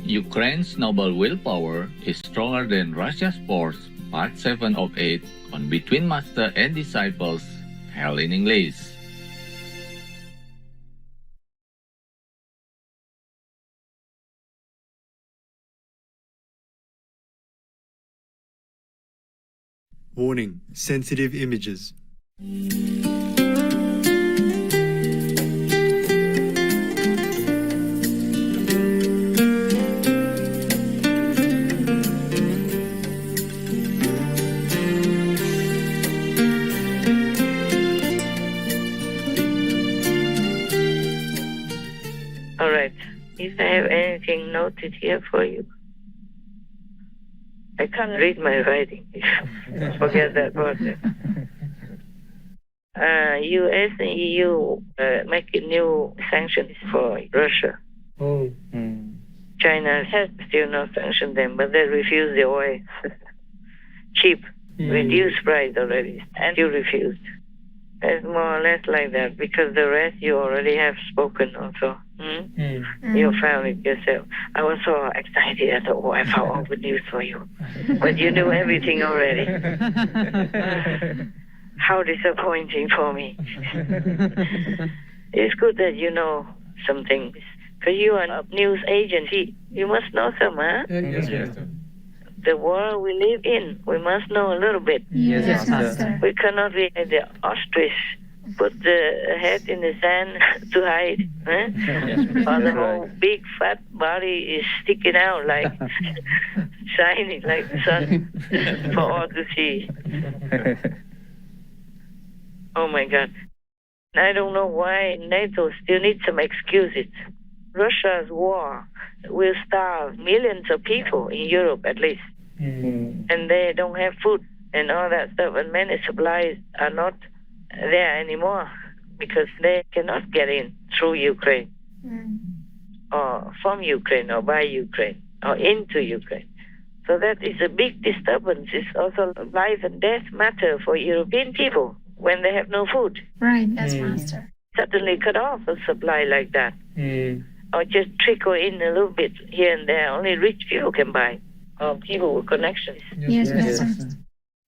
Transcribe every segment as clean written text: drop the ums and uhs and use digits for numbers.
Ukraine's noble willpower is stronger than Russia's force, part 7 of 8 on Between Master and Disciples, held in English. Warning: sensitive images. All right. If I have anything noted here for you, I can't read my writing. Forget that word. U.S. and EU making new sanctions for Russia. Oh. China has still not sanctioned them, but they refuse the oil. Cheap, reduced price already, and you refused. It's more or less like that, because the rest you already have spoken also. You found it yourself. I was so excited. I thought, I found all good news for you. But you knew everything already. How disappointing for me. It's good that you know some things. Because you are a news agency. You must know some, huh? Yes. The world we live in, we must know a little bit. Yes, Master. We cannot be like the ostrich, put the head in the sand to hide. Or the whole big fat body is sticking out like, shining like the sun for all to see. Oh my God. I don't know why NATO still needs some excuses. Russia's war will starve millions of people in Europe at least. And they don't have food and all that stuff. And many supplies are not there anymore because they cannot get in through Ukraine or from Ukraine or by Ukraine or into Ukraine. So that is a big disturbance. It's also life and death matter for European people when they have no food. Right, yes, Master. Suddenly cut off a supply like that. Or just trickle in a little bit here and there. Only rich people can buy, or people with connections. Yes, Master.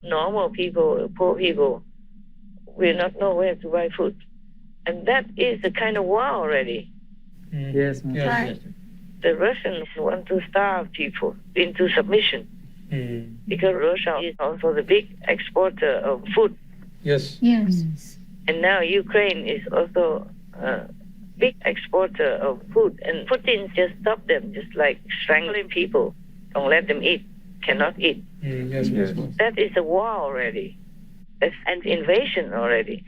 Normal people, poor people, will not know where to buy food. And that is the kind of war already. Yes, Master. Right. The Russians want to starve people into submission. Because Russia is also the big exporter of food. Yes. Yes. And now Ukraine is also a big exporter of food. And Putin just stopped them, just like strangling people. Don't let them eat, cannot eat. Yes. That is a war already. That's an invasion already.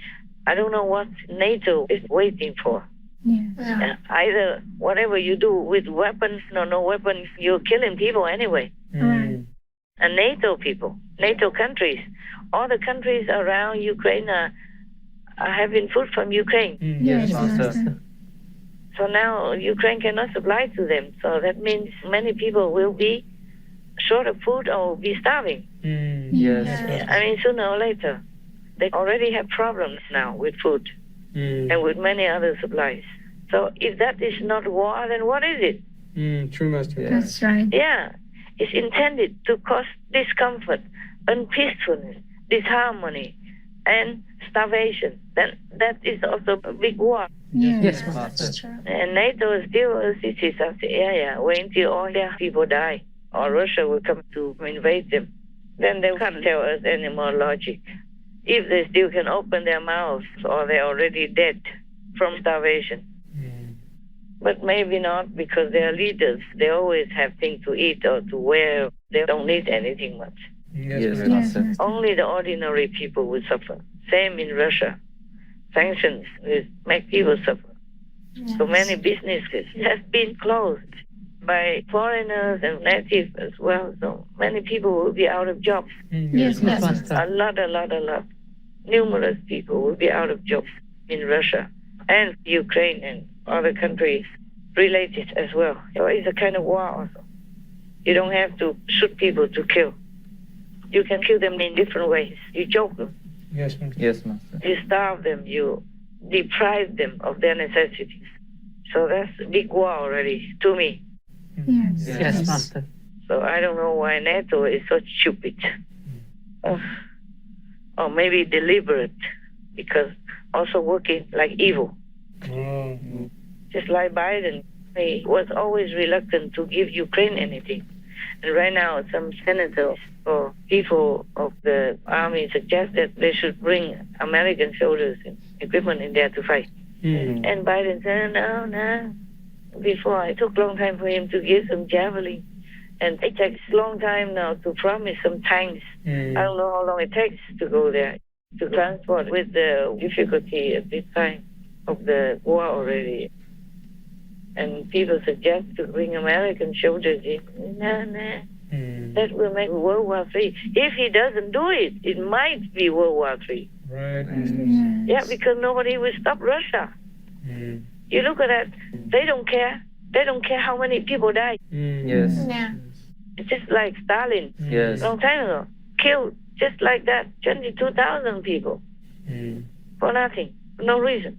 I don't know what NATO is waiting for. Yeah. Either whatever you do with weapons or no weapons, you're killing people anyway. Right. And NATO people, NATO countries, all the countries around Ukraine are having food from Ukraine. Yes, Master. So now Ukraine cannot supply to them. So that means many people will be short of food or will be starving. Yes. I mean, sooner or later. They already have problems now with food and with many other supplies. So if that is not war, then what is it? True, Master. That's right. Yeah. It's intended to cause discomfort, unpeacefulness, disharmony, and starvation. Then that is also a big war. Yes, Master. that's true. And NATO is still sits up the area, waiting till all their people die, or Russia will come to invade them. Then they can't tell us any more logic. If they still can open their mouths, or they're already dead from starvation. But maybe not, because they are leaders. They always have things to eat or to wear. They don't need anything much. Yes, Yes, Master. Master. Only the ordinary people will suffer. Same in Russia. Sanctions will make people suffer. So many businesses have been closed by foreigners and natives as well. So many people will be out of jobs. Yes, Master. A lot. Numerous people will be out of jobs in Russia and Ukraine and other countries related as well. So it's a kind of war also. You don't have to shoot people to kill. You can kill them in different ways. You choke them. Yes, Master. You starve them. You deprive them of their necessities. So that's a big war already, to me. Yes. Yes, Master. So I don't know why NATO is so stupid. Or maybe deliberate, because also working like evil. Just like Biden, he was always reluctant to give Ukraine anything. And right now, some senators or people of the army suggest that they should bring American soldiers and equipment in there to fight. And Biden said, no. Before, it took a long time for him to give some javelin. And it takes a long time now to promise some tanks. I don't know how long it takes to go there, to transport with the difficulty at this time of the war already. And people suggest to bring American soldiers in. That will make World War III. If he doesn't do it, it might be World War III. Right. Yeah, because nobody will stop Russia. You look at that, they don't care. They don't care how many people die. Yes. Yeah. It's just like Stalin, Yes. long time ago, killed just like that 22,000 people for nothing, for no reason.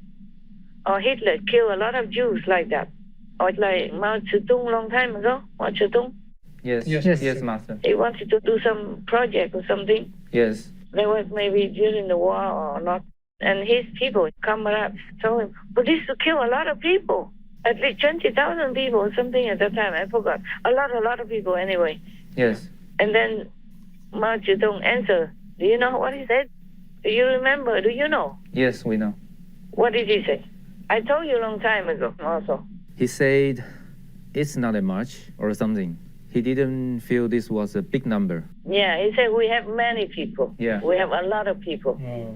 Or Hitler killed a lot of Jews like that. Or like Mao Zedong long time ago, Mao Zedong. Yes. Yes. Yes, Master. He wanted to do some project or something. Yes. There was maybe during the war or not. And his people, comrades, told him, but this to kill a lot of people. At least 20,000 people or something at that time. I forgot. A lot of people anyway. Yes. And then Mao Zedong answered. Do you know what he said? Do you remember? Do you know? Yes, we know. What did he say? I told you a long time ago also. He said it's not that much or something. He didn't feel this was a big number. Yeah, he said we have many people. Yeah. We have a lot of people.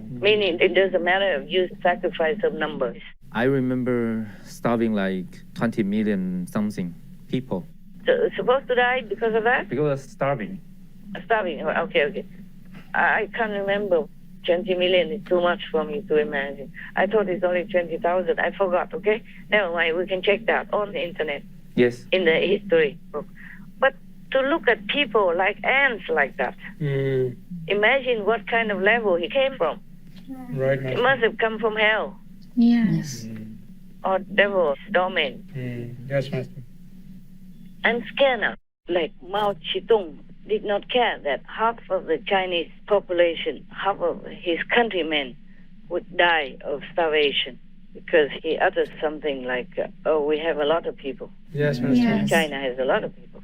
Meaning it doesn't matter if you sacrifice some numbers. I remember starving like 20 million something people. So supposed to die because of that? Because of starving. Starving. Okay. I can't remember. 20 million is too much for me to imagine. I thought it's only 20,000. I forgot, okay? Never mind, we can check that on the internet, Yes. in the history book. But to look at people like ants like that, imagine what kind of level he came from. Right, It must have come from hell Yes. or devil's domain. Yes, Master. I'm scared now. Like Mao Zedong did not care that half of the Chinese population, half of his countrymen would die of starvation because he uttered something like, we have a lot of people. Yes, Master. Yes. China has a lot of people.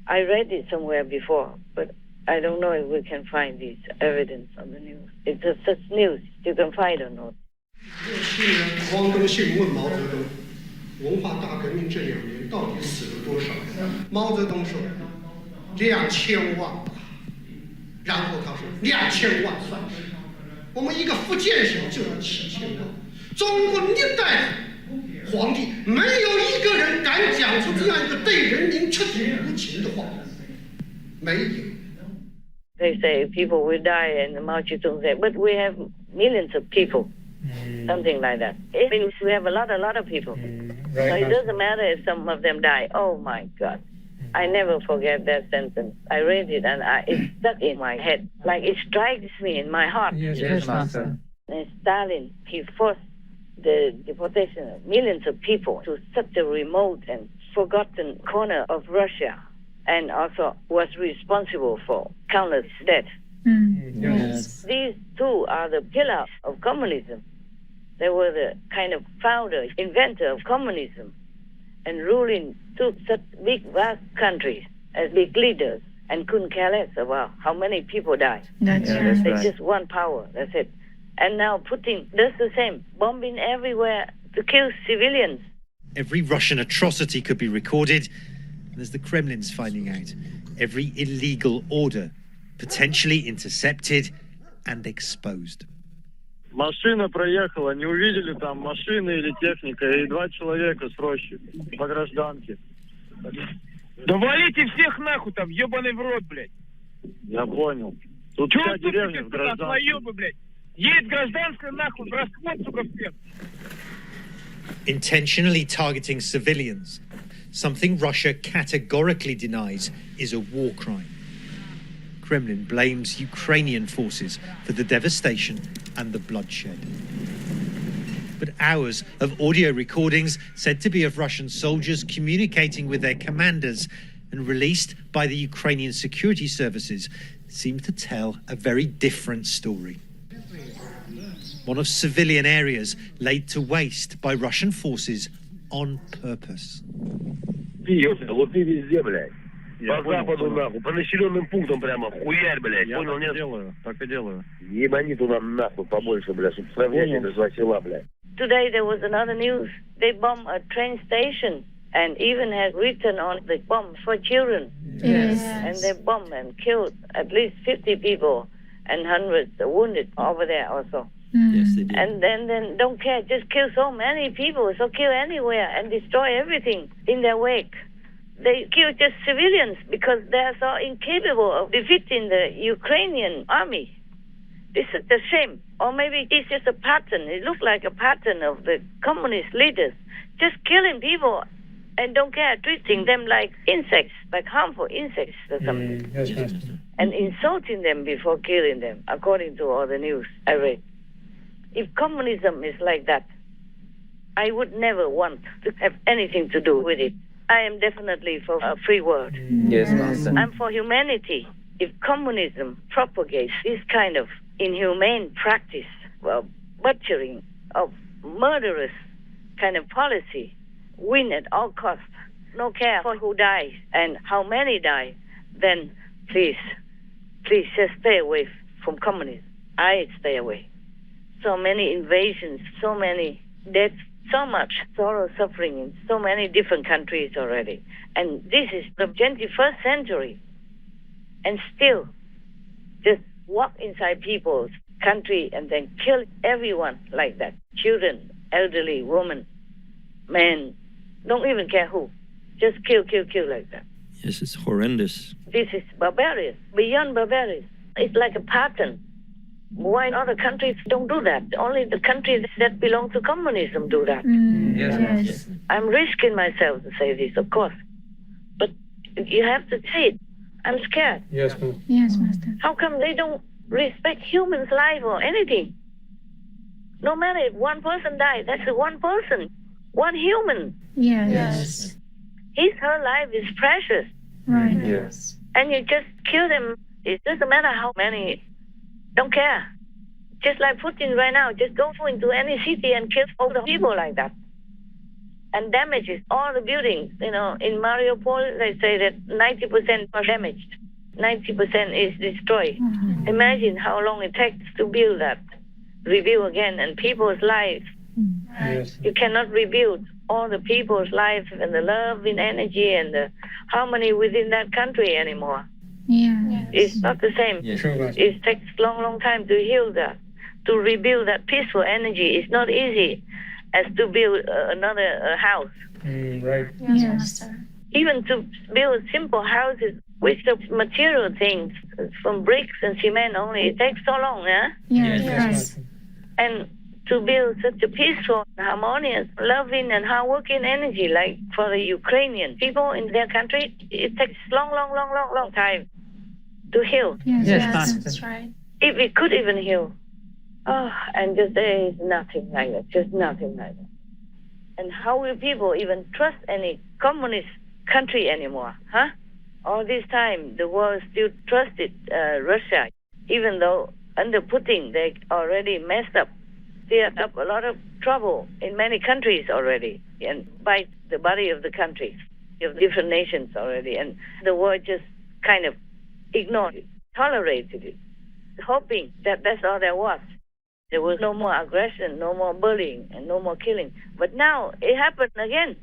I read it somewhere before, but I don't know if we can find this evidence on the news. It's just such news. You can find or not. 汪登信问毛泽东：“文化大革命这2年到底死了多少人？”毛泽东说：“2000万吧。”然后他说：“2000万算什么？我们一个福建省就有7000万。中国历代皇帝没有一个人敢讲出这样一个对人民彻底无情的话，没有。” They say people will die, and Mao Zedong said, but we have millions of people. Something like that. It means we have a lot of people. So it doesn't matter if some of them die. Oh my God. I never forget that sentence. I read it and it stuck in my head. Like it strikes me in my heart. Yes, Master. And Stalin, he forced the deportation of millions of people to such a remote and forgotten corner of Russia, and also was responsible for countless deaths. Yes. These two are the pillars of communism. They were the kind of founder, inventor of communism, and ruling two such big, vast countries as big leaders, and couldn't care less about how many people died. That's Yeah, right. that's They right. just one power, that's it. And now Putin does the same, bombing everywhere to kill civilians. Every Russian atrocity could be recorded, and as the Kremlin's finding out, every illegal order potentially intercepted and exposed. Машина проехала, не увидели там машины или техника, и 2 человека с рощи по гражданке. Да валите всех нахуй там, ебаный в рот, блядь. Я понял. Тут Чего вся вы деревня в тупите, сука, гражданке. отмоёбы, блядь? Едет гражданская нахуй, в расход, сука, всех. Intentionally targeting civilians, something Russia categorically denies is a war crime. Kremlin blames Ukrainian forces for the devastation and the bloodshed. but hours of audio recordings said to be of Russian soldiers communicating with their commanders and released by the Ukrainian security services seem to tell a very different story. One of civilian areas laid to waste by Russian forces on purpose. Вот и везде, блядь. По западу, нахуй, по населенным пунктам прямо хуярь, блядь. Понял, нет? Так и делаю. Ебани туда нахуй побольше, блядь, чтобы сравнять между два села, блядь. Today there was another news. They bombed a train station and even had written on the bomb for children. Yes. And they bombed and killed at least 50 people and hundreds wounded over there also. Yes, they did. And then don't care, just kill so many people, so kill anywhere and destroy everything in their wake. They kill just civilians because they are so incapable of defeating the Ukrainian army. This is the shame. Or maybe it's just a pattern. It looks like a pattern of the communist leaders just killing people and don't care, treating them like insects, like harmful insects or something. Yes, And insulting them before killing them, according to all the news I read. If communism is like that, I would never want to have anything to do with it. I am definitely for a free world. Yes, Master. I'm for humanity. If communism propagates this kind of inhumane practice, well, butchering of murderous kind of policy, win at all costs, no care for who dies and how many die, then please just stay away from communism. I stay away. So many invasions, so many deaths, so much sorrow, suffering in so many different countries already. And this is the 21st century. And still, just walk inside people's country and then kill everyone like that. Children, elderly, women, men, don't even care who. Just kill like that. Yes, it's horrendous. This is barbarous, beyond barbarous. It's like a pattern. Why other countries don't do that? Only the countries that belong to communism do that. Yes. I'm risking myself to say this, of course. But you have to say it. I'm scared. Yes, Yes, Master. How come they don't respect humans' life or anything? No matter if one person dies, that's one person, one human. Yes. Her life is precious. Right. Yes. And you just kill them. It doesn't matter how many. Don't care. Just like Putin right now, just go into any city and kill all the people like that. And damages all the buildings. You know, in Mariupol, they say that 90% are damaged. 90% is destroyed. Mm-hmm. Imagine how long it takes to build that. Rebuild again, and people's lives. Yes. You cannot rebuild all the people's lives and the love and energy and the harmony within that country anymore. Yeah. It's not the same. Yes. It takes long time to heal that, to rebuild that peaceful energy. It's not easy as to build another house. Right. Yes, Master. Even to build simple houses with the material things from bricks and cement only, it takes so long, yeah? Yes. And to build such a peaceful, harmonious, loving, and hardworking energy like for the Ukrainian people in their country, it takes long time to heal. Yes, that's right. If it could even heal. And just there is nothing like that, just nothing like that. And how will people even trust any communist country anymore, huh? All this time, the world still trusted Russia, even though under Putin, they already messed up. They have up a lot of trouble in many countries already, and by the body of the countries, of different nations already. And the world just kind of ignored it, tolerated it, hoping that that's all there was. There was no more aggression, no more bullying, and no more killing. But now it happened again.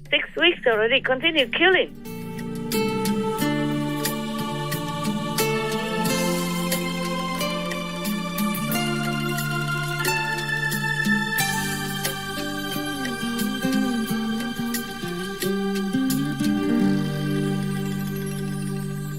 6 weeks already, continue killing.